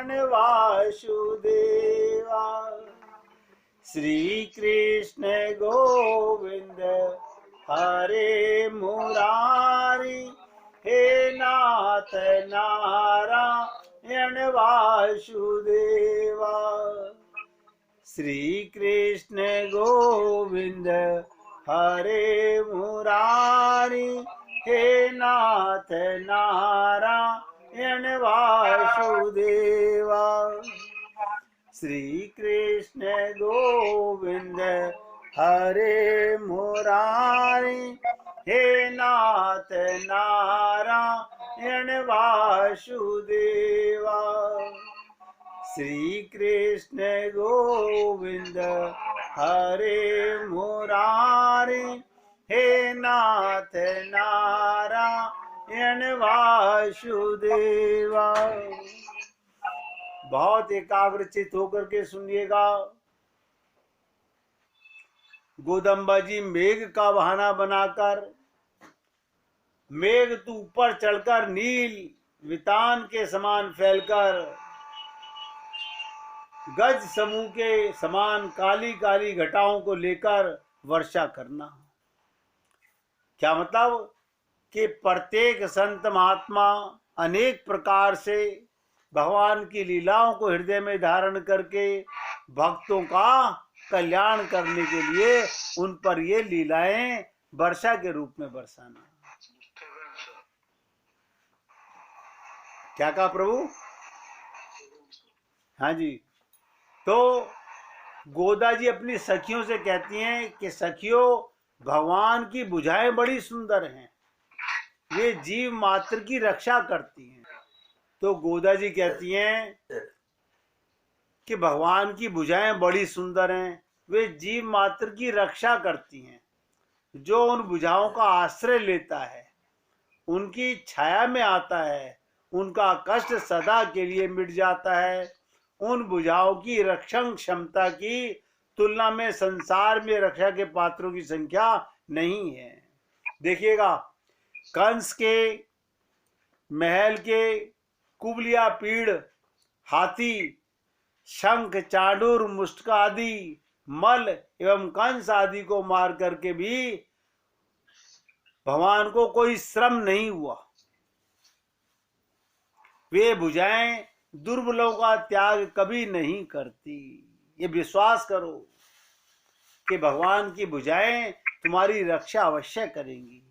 वासुदेवा श्री कृष्ण गोविंद हरे मुरारी हे नाथ नारायण वासुदेवा श्री कृष्ण गोविंद हरे मुरारी हे नाथ नारायण वासुदेवा श्री कृष्ण गोविंद हरे मुरारी हे नाथ नारायण वासुदेवा श्री कृष्ण गोविंद हरे मुरारी हे नाथ नारायण वासुदेवा। बहुत एकाग्रचित होकर के सुनिएगा। गोदम्बा जी मेघ का बहाना बनाकर मेघ तू ऊपर चढ़कर नील वितान के समान फैलकर गज समूह के समान काली काली घटाओं को लेकर वर्षा करना। क्या मतलब कि प्रत्येक संत महात्मा अनेक प्रकार से भगवान की लीलाओं को हृदय में धारण करके भक्तों का कल्याण करने के लिए उन पर ये लीलाएं वर्षा के रूप में बरसाना। क्या कहा प्रभु? हाँ जी। तो गोदा जी अपनी सखियों से कहती हैं कि सखियों, भगवान की भुजाएं बड़ी सुंदर हैं, वे जीव मात्र की रक्षा करती हैं। तो गोदा जी कहती हैं कि भगवान की भुजाएं बड़ी सुंदर हैं, वे जीव मात्र की रक्षा करती हैं। जो उन भुजाओं का आश्रय लेता है, उनकी छाया में आता है, उनका कष्ट सदा के लिए मिट जाता है। उन भुजाओं की रक्षण क्षमता की तुलना में संसार में रक्षा के पात्रों की संख्या नहीं है। देखिएगा, कंस के महल के कुबलिया पीड़, हाथी, शंख, चांडूर, मुष्टिक आदि, मल एवं कंस आदि को मार करके भी भगवान को कोई श्रम नहीं हुआ। वे भुजाएं दुर्बलों का त्याग कभी नहीं करती। ये विश्वास करो कि भगवान की भुजाएं तुम्हारी रक्षा अवश्य करेंगी।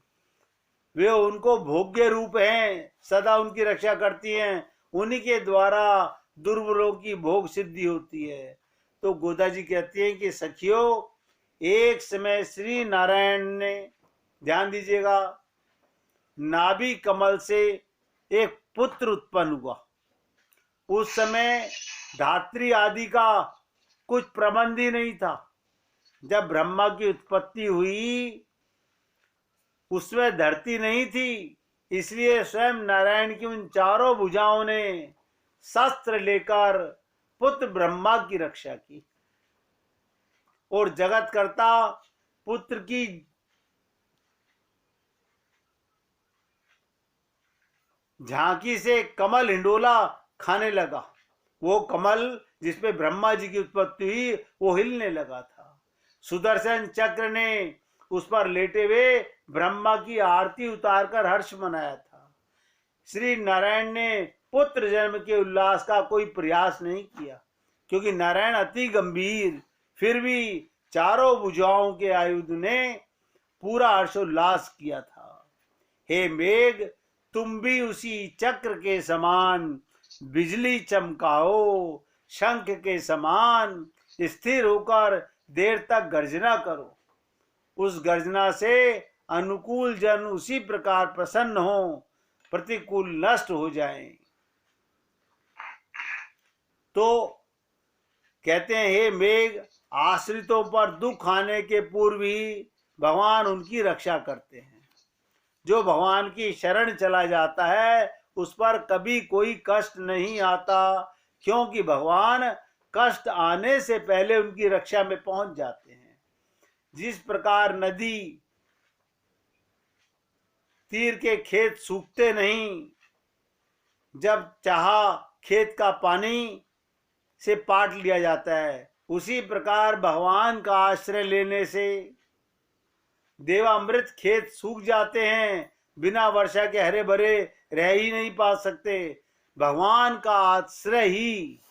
वे उनको भोग्य रूप हैं, सदा उनकी रक्षा करती हैं। उन्हीं के द्वारा दुर्बलों की भोग सिद्धि होती है। तो गोदा जी कहती हैं कि सखियों, एक समय श्री नारायण ने, ध्यान दीजिएगा, नाभि कमल से एक पुत्र उत्पन्न हुआ। उस समय धात्री आदि का कुछ प्रबंध ही नहीं था। जब ब्रह्मा की उत्पत्ति हुई, उसमें धरती नहीं थी, इसलिए स्वयं नारायण की उन चारों भुजाओं ने शस्त्र लेकर पुत्र ब्रह्मा की रक्षा की। और जगत कर्ता पुत्र की झांकी से कमल हिंडोला खाने लगा। वो कमल जिसपे ब्रह्मा जी की उत्पत्ति हुई, वो हिलने लगा था। सुदर्शन चक्र ने उस पर लेटे हुए ब्रह्मा की आरती उतारकर हर्ष मनाया था। श्री नारायण ने पुत्र जन्म के उल्लास का कोई प्रयास नहीं किया, क्योंकि नारायण अति गंभीर, फिर भी चारों भुजाओं के आयुध ने पूरा हर्षोल्लास किया था। हे मेघ, तुम भी उसी चक्र के समान बिजली चमकाओ, शंख के समान स्थिर होकर देर तक गर्जना करो। उस गर्जना से अनुकूल जन उसी प्रकार प्रसन्न हो, प्रतिकूल नष्ट हो जाएं। तो कहते हैं, हे मेघ, आश्रितों पर दुख आने के पूर्व ही भगवान उनकी रक्षा करते हैं। जो भगवान की शरण चला जाता है, उस पर कभी कोई कष्ट नहीं आता, क्योंकि भगवान कष्ट आने से पहले उनकी रक्षा में पहुंच जाते हैं। जिस प्रकार नदी तीर के खेत सूखते नहीं, जब चाहा खेत का पानी से पाट लिया जाता है, उसी प्रकार भगवान का आश्रय लेने से देवामृत खेत सूख जाते हैं, बिना वर्षा के हरे भरे रह ही नहीं पा सकते। भगवान का आश्रय ही,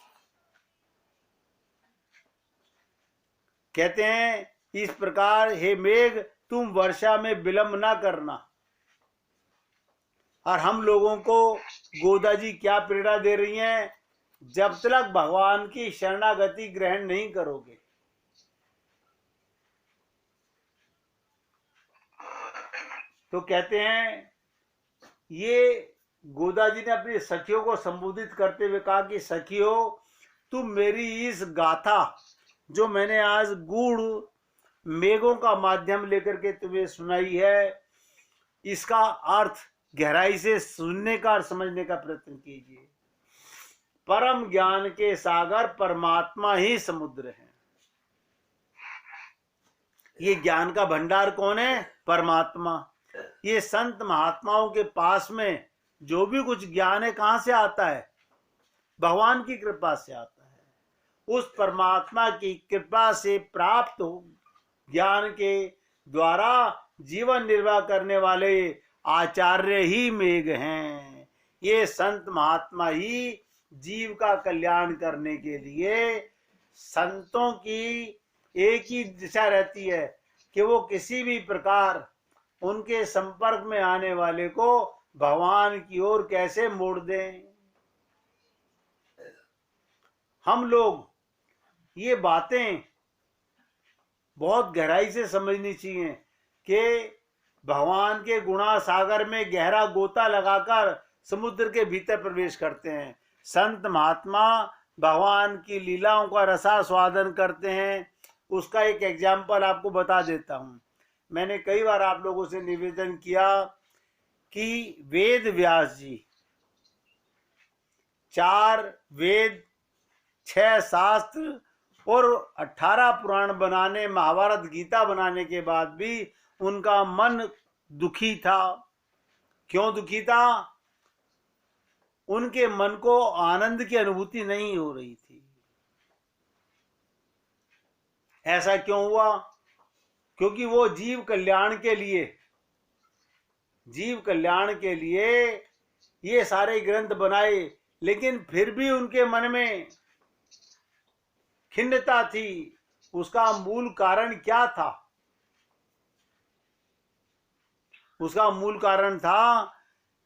कहते हैं इस प्रकार हे मेघ तुम वर्षा में विलंब ना करना। और हम लोगों को गोदा जी क्या प्रेरणा दे रही हैं, जब तक भगवान की शरणागति ग्रहण नहीं करोगे, तो कहते हैं ये गोदा जी ने अपनी सखियों को संबोधित करते हुए कहा कि सखियों, तुम मेरी इस गाथा जो मैंने आज गूढ़ मेघों का माध्यम लेकर के तुम्हें सुनाई है, इसका अर्थ गहराई से सुनने का और समझने का प्रयत्न कीजिए। परम ज्ञान के सागर परमात्मा ही समुद्र है। ये ज्ञान का भंडार कौन है? परमात्मा। ये संत महात्माओं के पास में जो भी कुछ ज्ञान है कहां से आता है? भगवान की कृपा से आता है। उस परमात्मा की कृपा से प्राप्त ज्ञान के द्वारा जीवन निर्वाह करने वाले आचार्य ही मेघ हैं। ये संत महात्मा ही जीव का कल्याण करने के लिए, संतों की एक ही दिशा रहती है कि वो किसी भी प्रकार उनके संपर्क में आने वाले को भगवान की ओर कैसे मोड़ दें। हम लोग ये बातें बहुत गहराई से समझनी चाहिए कि भगवान के गुणा सागर में गहरा गोता लगाकर समुद्र के भीतर प्रवेश करते हैं। संत महात्मा भगवान की लीलाओं का रसास्वादन करते हैं। उसका एक एग्जाम्पल आपको बता देता हूँ। मैंने कई बार आप लोगों से निवेदन किया कि वेद व्यास जी 4 वेद, 6 शास्त्र और 18 पुराण बनाने, महाभारत गीता बनाने के बाद भी उनका मन दुखी था। क्यों दुखी था? उनके मन को आनंद की अनुभूति नहीं हो रही थी। ऐसा क्यों हुआ? क्योंकि वो जीव कल्याण के लिए ये सारे ग्रंथ बनाए, लेकिन फिर भी उनके मन में खिन्नता थी। उसका मूल कारण क्या था? उसका मूल कारण था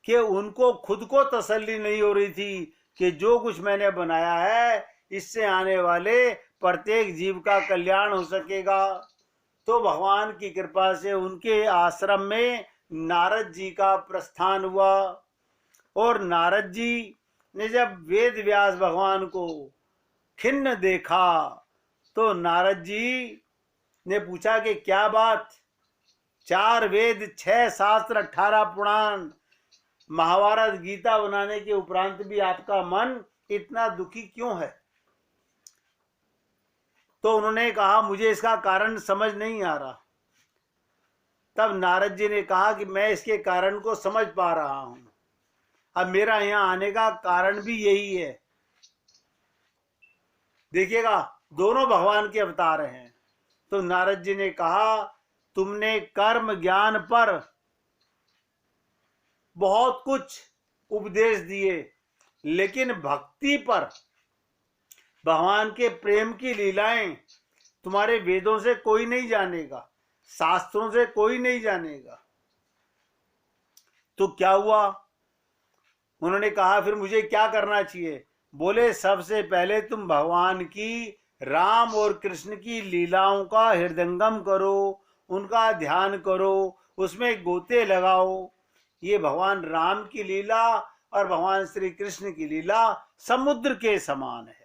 कि उनको खुद को तसल्ली नहीं हो रही थी कि जो कुछ मैंने बनाया है इससे आने वाले प्रत्येक जीव का कल्याण हो सकेगा। तो भगवान की कृपा से उनके आश्रम में नारद जी का प्रस्थान हुआ। और नारद जी ने जब वेद व्यास भगवान को खिन्न देखा तो नारद जी ने पूछा कि क्या बात, 4 वेद, 6 शास्त्र, 18 पुराण, महाभारत गीता बनाने के उपरांत भी आपका मन इतना दुखी क्यों है? तो उन्होंने कहा मुझे इसका कारण समझ नहीं आ रहा। तब नारद जी ने कहा कि मैं इसके कारण को समझ पा रहा हूं। अब मेरा यहां आने का कारण भी यही है। देखिएगा, दोनों भगवान के अवतार हैं। तो नारद जी ने कहा तुमने कर्म ज्ञान पर बहुत कुछ उपदेश दिए, लेकिन भक्ति पर, भगवान के प्रेम की लीलाएं तुम्हारे वेदों से कोई नहीं जानेगा, शास्त्रों से कोई नहीं जानेगा। तो क्या हुआ? उन्होंने कहा फिर मुझे क्या करना चाहिए? बोले सबसे पहले तुम भगवान की, राम और कृष्ण की लीलाओं का हृदयंगम करो, उनका ध्यान करो, उसमें गोते लगाओ। ये भगवान राम की लीला और भगवान श्री कृष्ण की लीला समुद्र के समान है।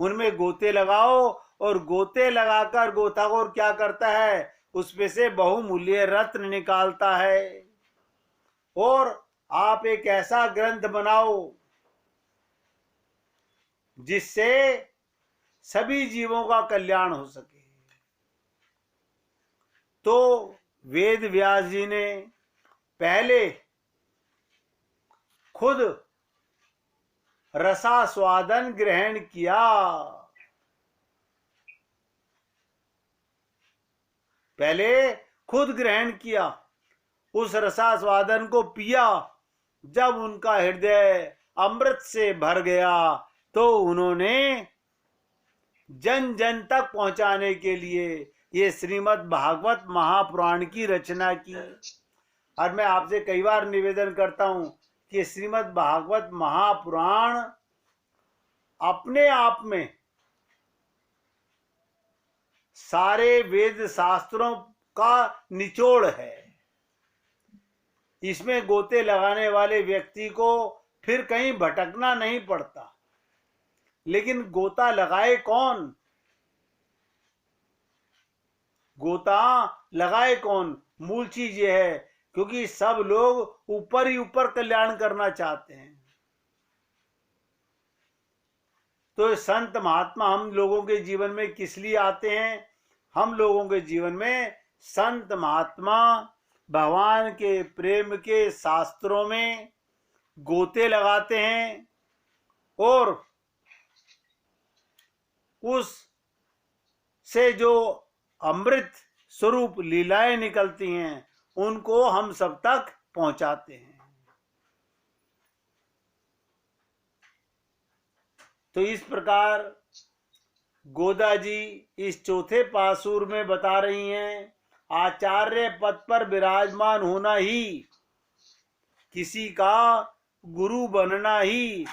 उनमें गोते लगाओ, और गोते लगाकर गोताखोर क्या करता है? उसमें से बहुमूल्य रत्न निकालता है। और आप एक ऐसा ग्रंथ बनाओ जिससे सभी जीवों का कल्याण हो सके। तो वेद व्यास जी ने पहले खुद रसास्वादन ग्रहण किया। पहले खुद ग्रहण किया, उस रसास्वादन को पिया। जब उनका हृदय अमृत से भर गया तो उन्होंने जन जन तक पहुंचाने के लिए ये श्रीमद् भागवत महापुराण की रचना की। और मैं आपसे कई बार निवेदन करता हूं कि श्रीमद् भागवत महापुराण अपने आप में सारे वेद शास्त्रों का निचोड़ है। इसमें गोते लगाने वाले व्यक्ति को फिर कहीं भटकना नहीं पड़ता। लेकिन गोता लगाए कौन? गोता लगाए कौन? मूल चीज यह है, क्योंकि सब लोग ऊपर ही ऊपर कल्याण करना चाहते हैं। तो संत महात्मा हम लोगों के जीवन में किस लिए आते हैं? हम लोगों के जीवन में संत महात्मा भगवान के प्रेम के शास्त्रों में गोते लगाते हैं और उस से जो अमृत स्वरूप लीलाएं निकलती हैं उनको हम सब तक पहुंचाते हैं। तो इस प्रकार गोदा जी इस चौथे पासुर में बता रही हैं, आचार्य पद पर विराजमान होना ही, किसी का गुरु बनना ही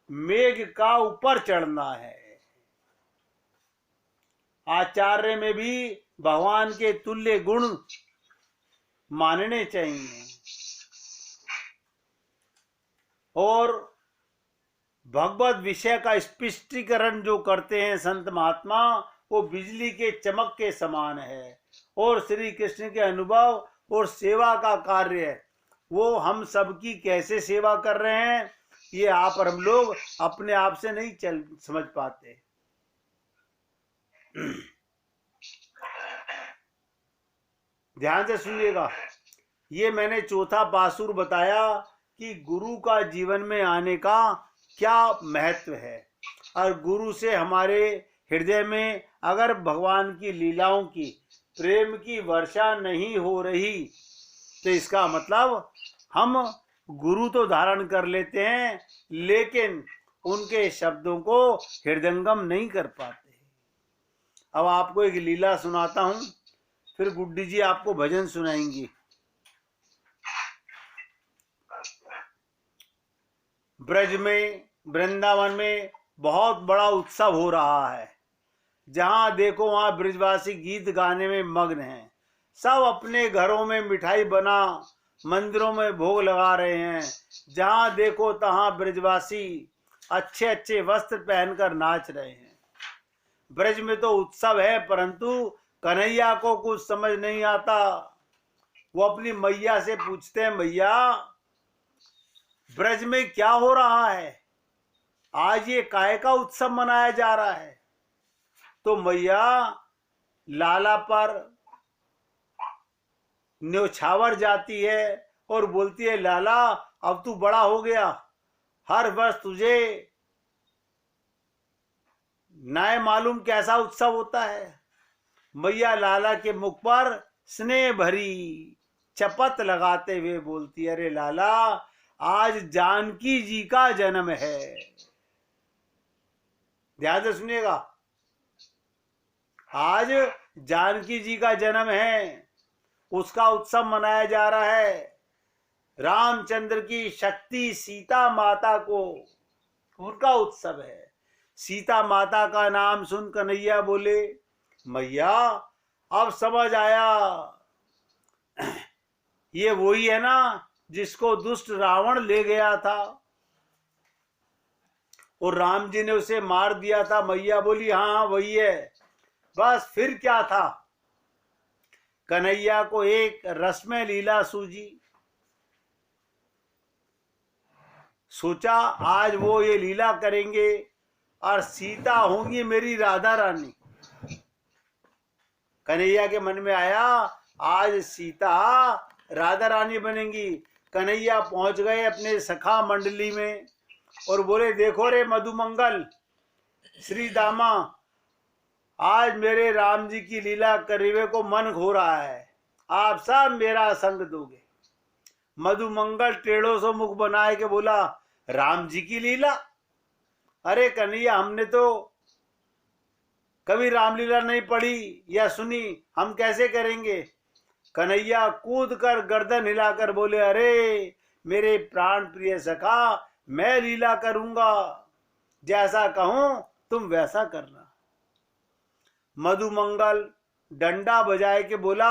मेघ का ऊपर चढ़ना है। आचार्य में भी भगवान के तुल्य गुण मानने चाहिए और भगवत विषय का स्पष्टीकरण जो करते हैं संत महात्मा, वो बिजली के चमक के समान है। और श्री कृष्ण के अनुभव और सेवा का कार्य, वो हम सबकी कैसे सेवा कर रहे हैं, ये आप और हम लोग अपने आप से नहीं समझ पाते। ध्यान से सुनिएगा, ये मैंने चौथा पासुर बताया कि गुरु का जीवन में आने का क्या महत्व है। और गुरु से हमारे हृदय में अगर भगवान की लीलाओं की, प्रेम की वर्षा नहीं हो रही, तो इसका मतलब हम गुरु तो धारण कर लेते हैं लेकिन उनके शब्दों को हृदयंगम नहीं कर पाते। अब आपको एक लीला सुनाता हूं, फिर गुड्डी जी आपको भजन सुनाएंगी। ब्रज में, वृंदावन में बहुत बड़ा उत्सव हो रहा है। जहां देखो वहां ब्रजवासी गीत गाने में मग्न हैं। सब अपने घरों में मिठाई बना मंदिरों में भोग लगा रहे हैं। जहां देखो तहां ब्रजवासी अच्छे अच्छे वस्त्र पहनकर नाच रहे हैं। ब्रज में तो उत्सव है, परंतु कन्हैया को कुछ समझ नहीं आता। वो अपनी मैया से पूछते हैं, मैया ब्रज में क्या हो रहा है? आज ये काय का उत्सव मनाया जा रहा है? तो मैया लाला पर न्योछावर जाती है और बोलती है, लाला अब तू बड़ा हो गया, हर वर्ष तुझे नाय मालूम कैसा उत्सव होता है। मैया लाला के मुख पर स्नेह भरी चपत लगाते हुए बोलती है, अरे लाला आज जानकी जी का जन्म है। ध्यान से सुनिएगा, आज जानकी जी का जन्म है, उसका उत्सव मनाया जा रहा है। रामचंद्र की शक्ति सीता माता को, उनका उत्सव है। सीता माता का नाम सुन कन्हैया बोले, मैया अब समझ आया, ये वही है ना जिसको दुष्ट रावण ले गया था और राम जी ने उसे मार दिया था। मैया बोली, हाँ वही है। बस फिर क्या था? कन्हैया को एक रसमय लीला सूझी। सोचा आज वो ये लीला करेंगे और सीता होंगी मेरी राधा रानी। कन्हैया के मन में आया आज सीता राधा रानी बनेंगी। कन्हैया पहुंच गए अपने सखा मंडली में और बोले, देखो रे मधुमंगल, श्री दामा, आज मेरे राम जी की लीला करने को मन हो रहा है, आप सब मेरा संग दोगे। मधुमंगल टेढ़ों से मुख बनाए के बोला, राम जी की लीला? अरे कन्हैया, हमने तो कभी रामलीला नहीं पढ़ी या सुनी, हम कैसे करेंगे? कन्हैया कूद कर गर्दन हिलाकर बोले, अरे मेरे प्राण प्रिय सखा, मैं लीला करूंगा, जैसा कहूं तुम वैसा करना। मधुमंगल डंडा बजाए के बोला,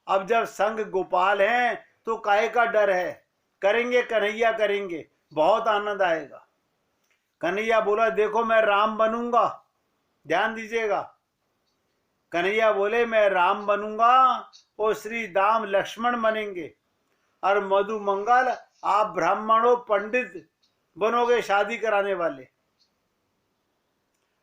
अब जब संग गोपाल हैं तो काहे का डर है, करेंगे कन्हैया करेंगे, बहुत आनंद आएगा। कन्हैया बोला, देखो मैं राम बनूंगा, ध्यान दीजिएगा। कन्हैया बोले, मैं राम बनूंगा और श्री दाम लक्ष्मण बनेंगे, और मधुमंगल आप ब्राह्मणों पंडित बनोगे, शादी कराने वाले।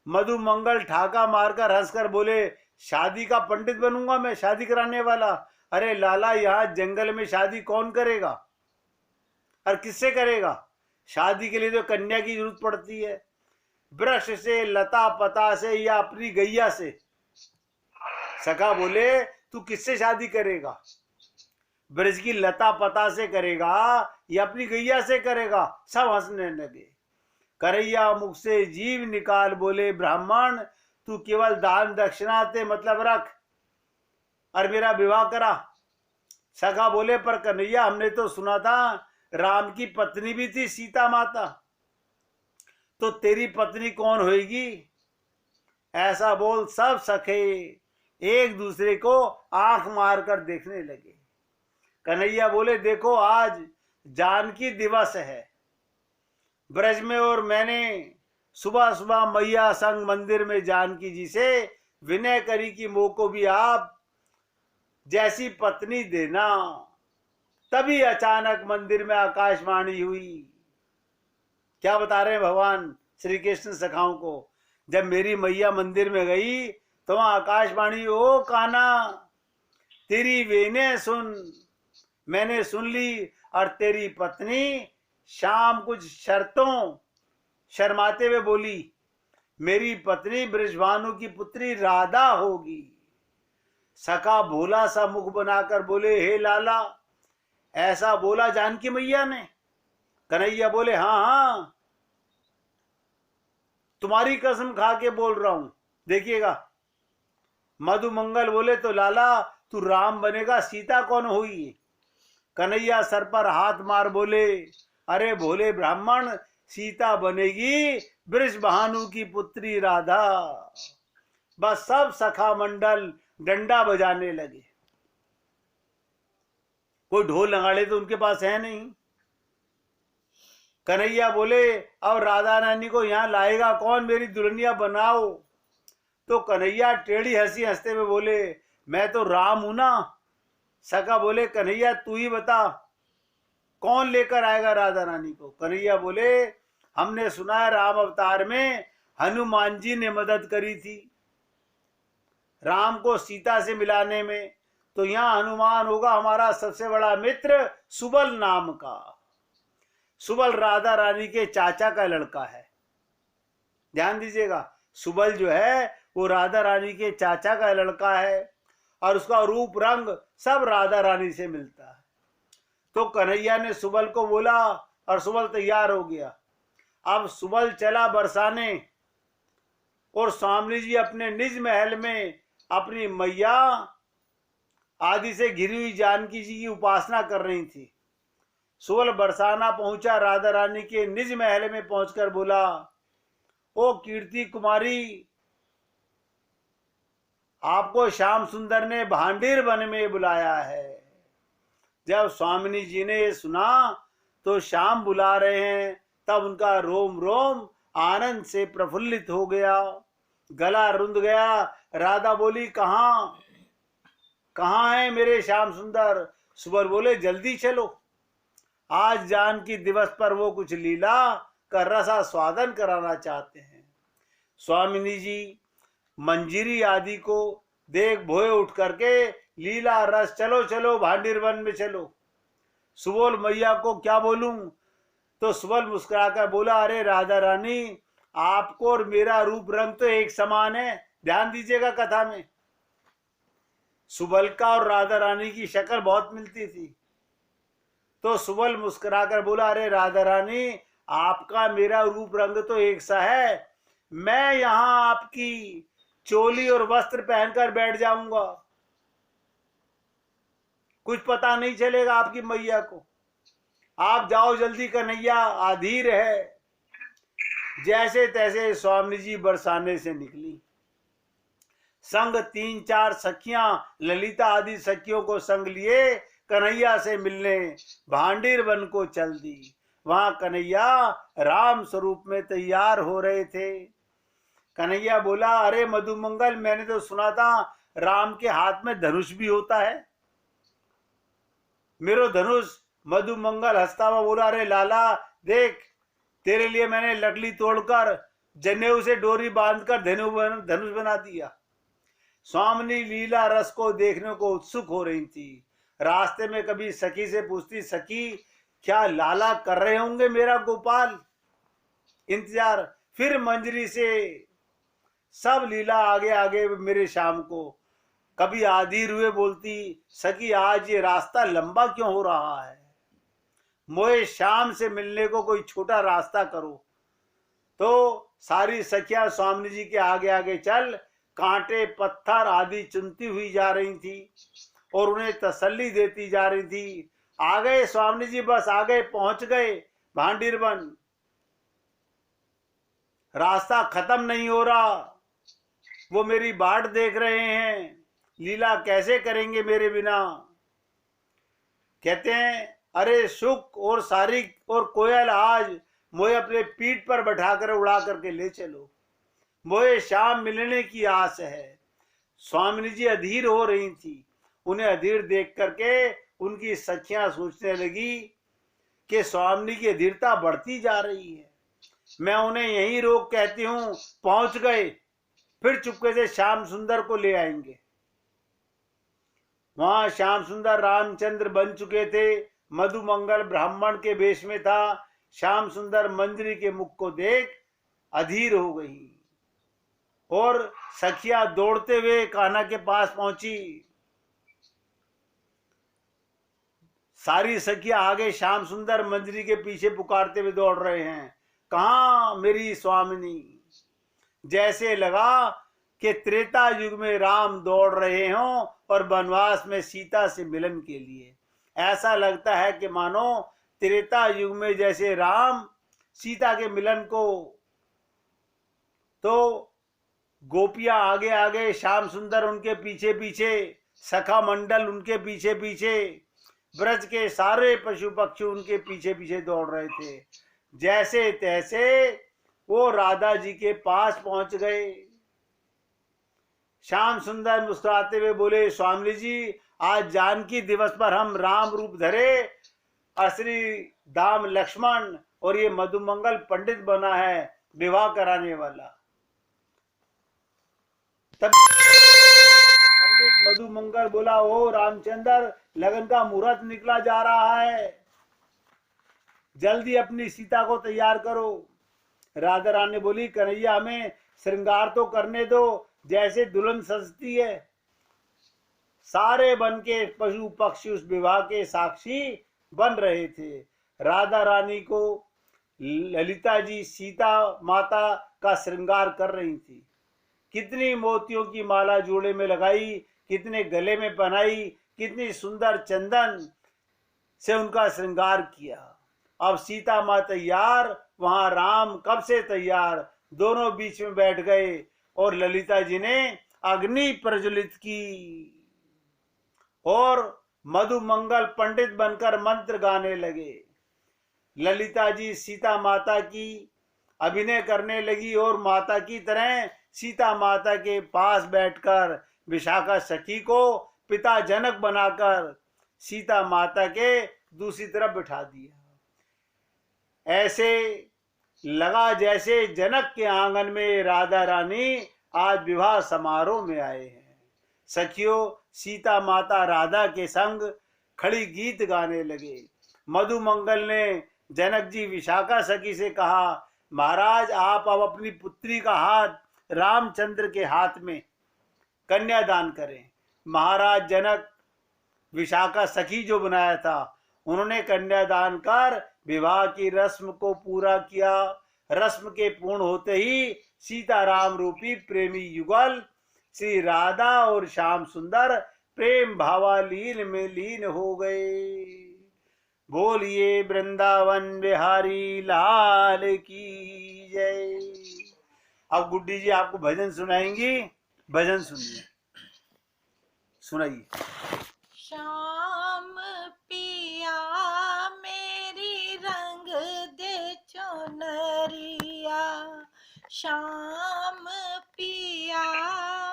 मधुमंगल ठाका मारकर हंसकर बोले, शादी का पंडित बनूंगा मैं, शादी कराने वाला? अरे लाला, यहाँ जंगल में शादी कौन करेगा और किससे करेगा? शादी के लिए तो कन्या की जरूरत पड़ती है, वृक्ष से, लता पता से, या अपनी गैया से। सखा बोले, तू किससे शादी करेगा? ब्रज की लता पता से करेगा या अपनी गैया से करेगा? सब हंसने लगे। कन्हैया मुख से जीव निकाल बोले, ब्राह्मण, तू केवल दान दक्षिणा ते मतलब रख और मेरा विवाह करा। सखा बोले, पर कन्हैया, हमने तो सुना था राम की पत्नी भी थी सीता माता, तो तेरी पत्नी कौन होगी? ऐसा बोल सब सखे एक दूसरे को आंख मारकर देखने लगे। कन्हैया बोले, देखो आज जानकी दिवस है ब्रज में, और मैंने सुबह सुबह मैया संग मंदिर में जानकी जी से विनय करी कि मोह को भी आप जैसी पत्नी देना। तभी अचानक मंदिर में आकाशवाणी हुई। क्या बता रहे हैं भगवान श्री कृष्ण सखाओं को? जब मेरी मैया मंदिर में गई तो वहां आकाशवाणी, ओ कान्हा तेरी वेने सुन। मैंने सुन ली, और तेरी पत्नी शाम कुछ शर्तों शर्माते हुए बोली, मेरी पत्नी बृजभानु की पुत्री राधा होगी। सखा भोला सा मुख बनाकर बोले, हे लाला, ऐसा बोला जानकी मैया ने? कन्हैया बोले, हाँ हाँ, तुम्हारी कसम खा के बोल रहा हूं, देखिएगा। मधुमंगल बोले, तो लाला तू राम बनेगा, सीता कौन हुई? कन्हैया सर पर हाथ मार बोले, अरे भोले ब्राह्मण, सीता बनेगी बृषभानु की पुत्री राधा। बस सब सखा मंडल डंडा बजाने लगे। कोई ढोल नगाड़े तो उनके पास है नहीं। कन्हैया बोले, अब राधा रानी को यहाँ लाएगा कौन, मेरी दुल्हनिया बनाओ। तो कन्हैया टेढ़ी हंसी हंसते हुए बोले, मैं तो राम हूं ना। सखा बोले, कन्हैया तू ही बता, कौन लेकर आएगा राधा रानी को? कन्हैया बोले, हमने सुना है राम अवतार में हनुमान जी ने मदद करी थी राम को सीता से मिलाने में, तो यहाँ हनुमान होगा हमारा सबसे बड़ा मित्र सुबल नाम का। सुबल राधा रानी के चाचा का लड़का है, ध्यान दीजिएगा। सुबल जो है वो राधा रानी के चाचा का लड़का है, और उसका रूप रंग सब राधा रानी से मिलता है। तो कन्हैया ने सुबल को बोला, और सुबल तैयार हो गया। अब सुबल चला बरसाने, और स्वामी जी अपने निज महल में अपनी मैया आदि से घिरी हुई जानकी जी की उपासना कर रही थी। सुबल बरसाना पहुंचा, राधा रानी के निज महल में पहुंचकर बोला, ओ कीर्ति कुमारी, आपको श्याम सुंदर ने भांडीर वन में बुलाया है। जब स्वामिनी जी ने सुना तो श्याम बुला रहे हैं, तब उनका रोम रोम आनंद से प्रफुल्लित हो गया, गला रुंध गया। राधा बोली, कहाँ कहाँ है मेरे श्याम सुंदर? सुबल बोले, जल्दी चलो, आज जानकी दिवस पर वो कुछ लीला कर रसा स्वादन कराना चाहते हैं। स्वामिनी जी मंजीरी आदि को देख भोए उठ करके, लीला रस, चलो चलो भांडीर वन में चलो। सुबोल मैया को क्या बोलूं, तो सुबल मुस्कुराकर बोला, अरे राधा रानी, आपको और मेरा रूप रंग तो एक समान है, ध्यान दीजिएगा कथा में। सुबल का और राधा रानी की शक्ल बहुत मिलती थी। तो सुबल मुस्कुराकर बोला, अरे राधा रानी, आपका मेरा रूप रंग तो एक सा है, मैं यहां आपकी चोली और वस्त्र पहनकर बैठ जाऊंगा, कुछ पता नहीं चलेगा आपकी मैया को। आप जाओ जल्दी, कन्हैया अधीर है। जैसे तैसे स्वामी जी बरसाने से निकली। संग 3-4 सखियां, ललिता आदि सखियों को संग लिए कन्हैया से मिलने भांडीर वन को चल दी। वहां कन्हैया राम स्वरूप में तैयार हो रहे थे। कन्हैया बोला, अरे मधुमंगल, मैंने तो सुना था राम के हाथ में धनुष भी होता है, मेरो धनुष। मधुमंगल हंसता हुआ बोला, अरे लाला देख, तेरे लिए मैंने लकड़ी तोड़कर जनेऊ से डोरी बांधकर धनुष बना दिया। स्वामिनी लीला रस को देखने को उत्सुक हो रही थी। रास्ते में कभी सखी से पूछती, सखी क्या लाला कर रहे होंगे मेरा गोपाल इंतजार। फिर मंजरी से सब लीला आगे आगे मेरे शाम को। कभी आधीर हुए बोलती, सखी आज ये रास्ता लंबा क्यों हो रहा है, मोए शाम से मिलने को कोई छोटा रास्ता करो। तो सारी सखियां स्वामी जी के आगे आगे चल कांटे पत्थर आदि चुनती हुई जा रही थी और उन्हें तसल्ली देती जा रही थी। आ गए स्वामी जी, बस आ गए, पहुंच गए भांडीर वन। रास्ता खत्म नहीं हो रहा, वो मेरी बाट देख रहे हैं, लीला कैसे करेंगे मेरे बिना। कहते हैं, अरे सुख और सारिक और कोयल, आज मोए अपने पीठ पर बैठा कर उड़ा करके ले चलो, मोए शाम मिलने की आस है। स्वामिनी जी अधीर हो रही थी। उन्हें अधीर देख करके उनकी सखियां सोचने लगी कि स्वामिनी की अधीरता बढ़ती जा रही है, मैं उन्हें यहीं रोक कहती हूं, पहुंच गए, फिर चुपके से श्याम सुंदर को ले आएंगे। वहां श्याम सुंदर रामचंद्र बन चुके थे। मधुमंगल ब्राह्मण के वेश में था। श्याम सुंदर मंजरी के मुख को देख अधीर हो गई और सखिया दौड़ते हुए कान्हा के पास पहुंची। सारी सखिया आगे, श्याम सुंदर मंजरी के पीछे पुकारते हुए दौड़ रहे हैं, कहां मेरी स्वामिनी। जैसे लगा कि त्रेता युग में राम दौड़ रहे हों और वनवास में सीता से मिलन के लिए। ऐसा लगता है कि मानो त्रेता युग में जैसे राम सीता के मिलन को। तो गोपियां आगे आगे, श्याम सुंदर उनके पीछे पीछे, सखा मंडल उनके पीछे पीछे, ब्रज के सारे पशु पक्षी उनके पीछे पीछे दौड़ रहे थे। जैसे तैसे वो राधा जी के पास पहुंच गए। श्याम सुंदर मुस्कुराते हुए बोले, स्वामी जी, आज जानकी दिवस पर हम राम रूप धरे और श्री दाम लक्ष्मण और ये मधुमंगल पंडित बना है विवाह कराने वाला। तब पंडित मधुमंगल बोला, ओ रामचंद्र, लगन का मुहूर्त निकला जा रहा है, जल्दी अपनी सीता को तैयार करो। राधा रानी बोली, कन्हैया हमें श्रृंगार तो करने दो, जैसे दुल्हन सजती है। सारे वन के पशु पक्षी उस विवाह के साक्षी बन रहे थे। राधा रानी को ललिता जी सीता माता का श्रृंगार कर रही थी। कितनी मोतियों की माला जोड़े में लगाई, कितने गले में पहनाई, कितनी सुंदर चंदन से उनका श्रृंगार किया। अब सीता माँ तैयार, वहां राम कब से तैयार, दोनों बीच में बैठ गए और ललिता जी ने अग्नि प्रज्वलित की और मधुमंगल पंडित बनकर मंत्र गाने लगे। ललिता जी सीता माता की अभिनय करने लगी और माता की तरह सीता माता के पास बैठकर विशाखा सखी को पिता जनक बनाकर सीता माता के दूसरी तरफ बिठा दिया। ऐसे लगा जैसे जनक के आंगन में राधा रानी आज विवाह समारोह में आए हैं। सखियों सीता माता राधा के संग खड़ी गीत गाने लगे। मधुमंगल ने जनक जी विशाखा सखी से कहा, महाराज आप अब अपनी पुत्री का हाथ रामचंद्र के हाथ में कन्यादान करें। महाराज जनक विशाखा सखी जो बनाया था, उन्होंने कन्यादान कर विवाह की रस्म को पूरा किया। रस्म के पूर्ण होते ही सीताराम रूपी प्रेमी युगल श्री राधा और श्याम सुंदर प्रेम भावालीन में लीन हो गए। बोलिए वृंदावन बिहारी लाल की जय। अब गुड्डी जी आपको भजन सुनाएंगी, भजन सुनिए, सुनाइए। श्याम पिया मेरी रंग दे चुनरिया, श्याम पिया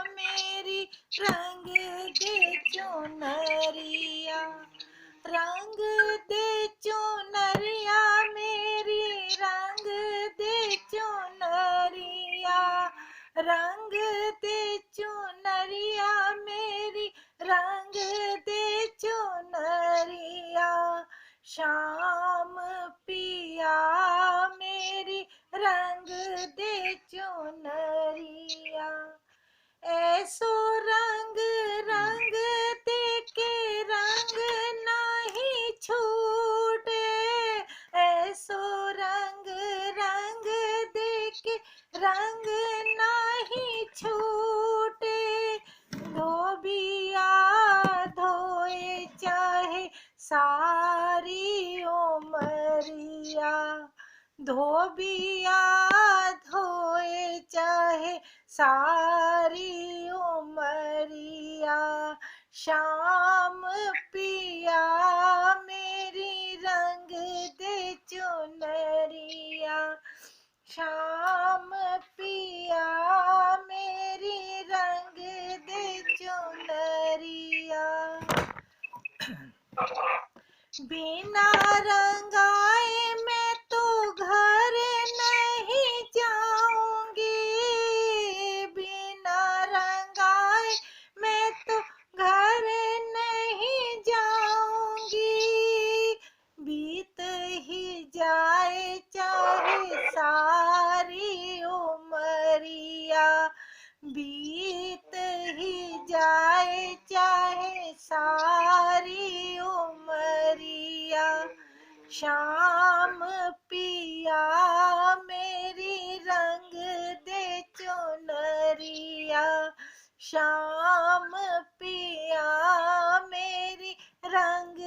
मेरी रंग दे चुनरिया, रंग दे चुनरिया मेरी रंग दे चुनरिया, रंग दे चुनरिया मेरी रंग दे चुनरिया, श्याम पिया मेरी रंग दे चुनरिया। ऐसो रंग रंग दे के रंग नहीं छूटे, ऐसो रंग रंग दे के रंग नहीं छूटे, धोबिया धोए चाहे सारी उमरिया, धोबिया धोए चाहे सारी उमरिया, श्याम पिया मेरी रंग दे चुनरिया, श्याम पिया मेरी रंग दे चुनरिया। बिना रंगाए मैं तो घर नहीं जाऊंगी, बिना रंगाए मैं तो घर नहीं जाऊंगी, बीत ही जाए चाहे सारी उमरिया, बीत ही जाए चाहे सारी उमरिया, श्याम पिया मेरी रंग दे चुनरिया, श्याम पिया मेरी रंग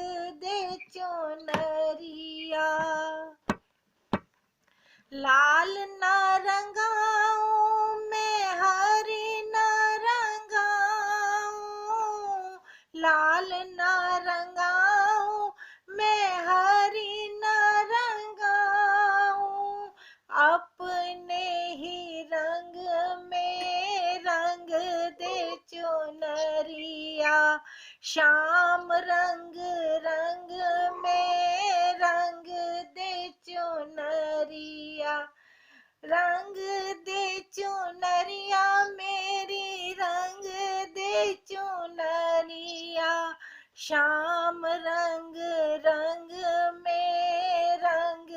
दे चुनरिया। लाल न रंगाऊं मैं हरी न रंगाऊं, लाल न रंगाऊं मैं हरी न रंगाऊं, अपने ही रंग में रंग दे चुनरिया, श्याम रंग रंग में रंग दे चुनरिया, रंग दे चुनरिया मेरी रंग दे चुनरिया, श्याम रंग रंग में रंग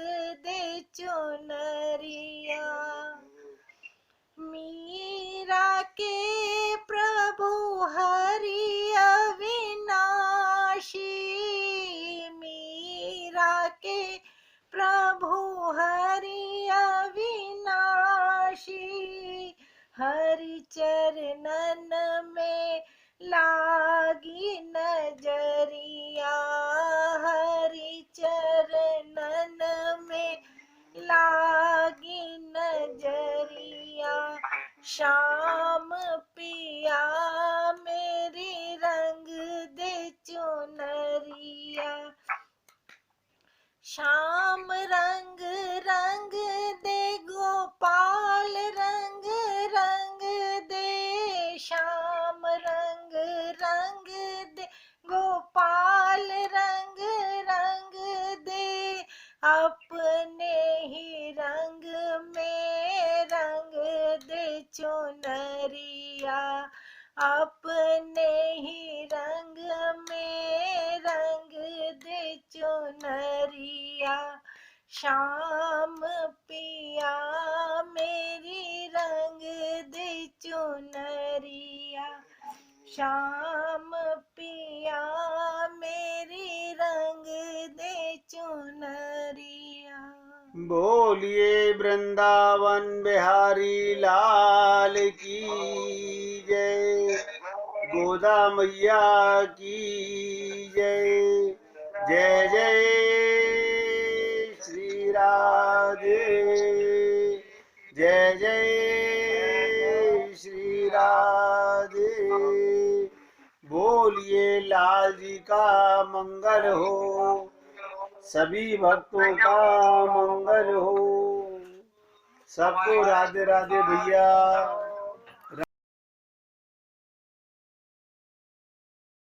दे चुनरिया। मीरा के प्रभु हरि अविनाशी, मीरा के प्रभु हरि अविनाशी, हरि चरणन में लागी नजरिया, हरि चरणन में लागी नजरिया, श्याम पिया मेरी रंग दे चुनरिया, श्याम रंग रंग दे गोपाल रंग रंग दे, श्याम रंग रंग दे गोपाल रंग रंग दे, अपने ही रंग में रंग दे चुनरिया, अपने ही रंग में रंग दे चुनरिया, श्याम पिया मेरी रंग दे चुनरिया, श्याम पिया मेरी रंग दे चुनरिया। बोलिए वृंदावन बिहारी लाल की जय, गोदा मैया की जय। जय जय श्री राधे, जय जय श्री राधे। बोलिए लाल जी का मंगल हो, सभी भक्तों का मंगल हो। सबको राधे राधे भैया।